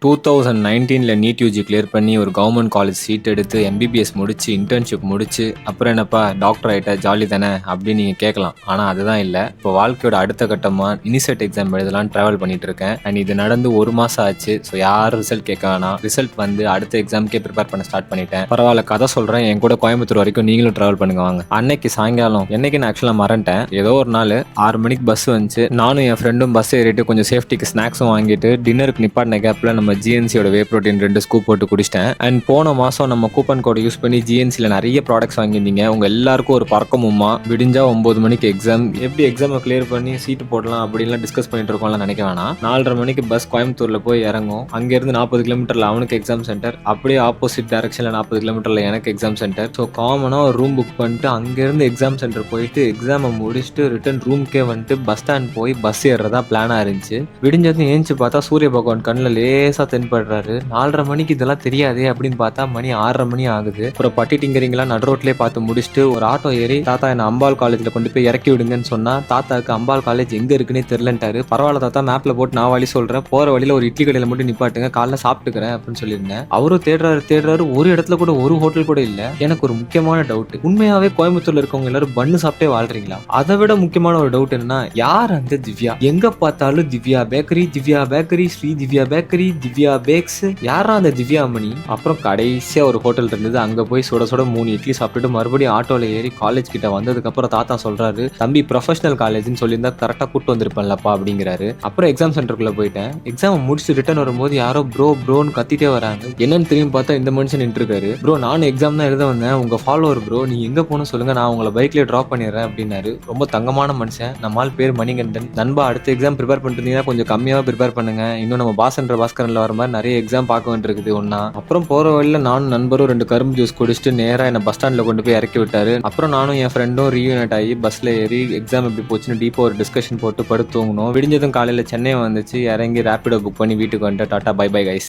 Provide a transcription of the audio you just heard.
2019ல NEET UG clear பண்ணி ஒரு government college seat எடுத்து எம்பிபிஎஸ் முடிச்சு இன்டர்ன்ஷிப் முடிச்சு அப்புறம் என்னப்பா டாக்டர் ஆகிட்ட ஜாலி தானே அப்படின்னு நீங்கள் கேட்கலாம். ஆனால் அதுதான் இல்லை. இப்போ வாழ்க்கையோட அடுத்த கட்டமாக இனிசெட் எக்ஸாம் எழுதலான்னு ட்ராவல் பண்ணிட்டு இருக்கேன். அண்ட் இது நடந்து 1 மாதம் ஆச்சு. ஸோ யாரும் ரிசல்ட் கேட்க வேணாம். ரிசல்ட் வந்து அடுத்த எக்ஸாமுக்கே ப்ரிப்பேர் பண்ண ஸ்டார்ட் பண்ணிட்டேன். பரவாயில்ல, கதை சொல்கிறேன். என் கூட கோயம்புத்தூர் வரைக்கும் நீங்களும் ட்ராவல் பண்ணுங்க வாங்க. அன்னைக்கு சாயங்காலம் என்னைக்கு நான் ஆக்சுவலாக மறந்துட்டேன். ஏதோ ஒரு நாள் 6 மணிக்கு பஸ் வந்துச்சு. நானும் என் ஃப்ரெண்டும் பஸ் ஏறிட்டு கொஞ்சம் சேஃப்டிக்கு ஸ்நாக்ஸும் வாங்கிட்டு டின்னருக்கு நிப்பாட்டின கேப்பில் நம்ம ஜிஎன்சியோட வே ப்ரோட்டீன் 2 ஸ்கூப் போட்டு குடிச்சிட்டேன். அண்ட் போன மாதம் நம்ம கூப்பன் கோடை யூஸ் பண்ணி ஜிஎன்சியில் நிறைய ப்ராடக்ட்ஸ் வாங்கியிருந்தீங்க. உங்கள் எல்லாருக்கும் ஒரு பறக்கமுமா விடிஞ்சா 9 மணிக்கு எக்ஸாம், எப்படி எக்ஸாமை கிளியர் பண்ணி சீட்டு போடலாம் அப்படின்லாம் டிஸ்கஸ் பண்ணிட்டு இருக்கோம்லாம் நினைக்க வேணாம். 4:30 மணிக்கு பஸ் கோயம்புத்தூரில் போய் இறங்கும். அங்கேருந்து 40 கிலோமீட்டரில் அவனுக்கு எக்ஸாம் சென்டர், அப்படியே ஆப்போசிட் டைரக்ஷனில் 40 கிலோமீட்டரில் எனக்கு எக்ஸாம் சென்டர். ஸோ காமனாக ஒரு ரூம் புக் பண்ணிட்டு அங்கேருந்து எக்ஸாம் சென்டர் போயிட்டு எக்ஸாமை முடிச்சுட்டு ரிட்டன் ரூம்க்கே வந்துட்டு பஸ் ஸ்டாண்ட் போய் பஸ் ஏறுறதா பிளானாக இருந்துச்சு. விடிஞ்சது ஏஞ்சி பார்த்தா சூரிய பகவான் கண்ணில் லேசாக தென்படுறாரு. 4:30 மணிக்கு இதெல்லாம் தெரியாதே அப்படின்னு பார்த்தா மணி 6:30 மணி ஆகுது. அப்புறம் பட்டி டிங்கரிங்லாம் நடு ரோட்லேயே பார்த்து முடிச்சுட்டு ஒரு ஆட்டோ ஏறி தாத்தா என்ன அம்பாள் காலேஜில் கொண்டு போய் இறக்கி விடுங்கன்னு சொன்னா தாத்தாக்கு அம்பாள் காலேஜ் எங்க இருக்குன்னே தெரியலன்ட்டாரு. பரவாயில்ல தாத்தா, மேப்ல போட்டு நான் வழி சொல்றேன், போற வழியில ஒரு இட்லி கடையில மட்டும் நிப்பாட்டுங்க, காலைல சாப்பிட்டுக்கிறேன் அப்படின்னு சொல்லியிருந்தேன். அவரும் தேடுறாரு. ஒரு இடத்துல கூட ஒரு ஹோட்டல் கூட இல்ல. எனக்கு ஒரு முக்கியமான டவுட், உண்மையாவே கோயம்புத்தூர்ல இருக்கவங்க எல்லாரும் பண்ணு சாப்பிட்டே வாழ்றீங்களா? அதை விட முக்கியமான ஒரு டவுட் என்னன்னா, யார் அந்த திவ்யா? எங்க பார்த்தாலும் Divya bakery, Sri Divya bakery, Divya bakes, யாரா அந்த திவ்யா மணி? அப்புறம் கடைசியா ஒரு ஹோட்டல் இருந்தது. அங்க போய் சுட 3 இட்லி சாப்பிட்டுட்டு மறுபடியும் ஆட்டோல ஏறி காலேஜ் கிட்ட வந்ததுக்கு அப்புறம் தாத்தா சொல்றாரு, தம்பி ப்ரொஃபஷனல் காலேஜ்னு சொல்லியிருந்தா கரெக்டா கூட்டு வந்திருப்பேன்லப்பா அப்படிங்கிறாரு. அப்புறம் எக்ஸாம் சென்டருக்குள்ள போயிட்டேன். எக்ஸாம் முடிச்சு ரிட்டர்ன் வரும்போது யாரோ ப்ரோன்னு கத்திட்டே வராங்க. என்னன்னு திரும்பி பார்த்தா இந்த மனுஷன் நின்று இருக்காரு. ப்ரோ, நானும் எக்ஸாம் தான் எழுத வந்தேன், உங்க ஃபாலோவர் ப்ரோ, நீ எங்க போகணும் சொல்லுங்க, நான் உங்களை பைக்ல டிராப் பண்ணிடுறேன் அப்படின்னாரு. ரொம்ப தங்கமான மனுஷன். நம்மால் பேர் மணிகண்டன். நண்பா, அடுத்த எக்ஸாம் ப்ரிப்பேர் பண்ணிட்டு இருந்தீங்கன்னா கொஞ்சம் கம்மியாக ப்ரிப்பேர் பண்ணுங்க. இன்னும் நம்ம பாஸ்கரன்ல வர மாதிரி நிறைய எக்ஸாம் பார்க்க வேண்டியிருக்குது ஒன்னா. அப்புறம் போற வழியில நானும் நண்பரும் 2 கரும்பு ஜூஸ் குடிச்சிட்டு நேரா என்ன பஸ் ஸ்டாண்ட்ல கொண்டு போய் இறக்கி விட்டாரு. அப்புறம் நானும் என் ஃப்ரெண்டும் ரீயூனைட் ஆகி பஸ்ல ஏறி எக்ஸாம் எப்படி போச்சுன்னு டீப்பா ஒரு டிஸ்கஷன் போட்டு படுத்து தூங்கணும். விடிஞ்சதும் காலையில சென்னை வந்துச்சு. இறங்கி ரேபிடோ புக் பண்ணி வீட்டுக்கு வந்துட்டு டாட்டா பை பை கைஸ்.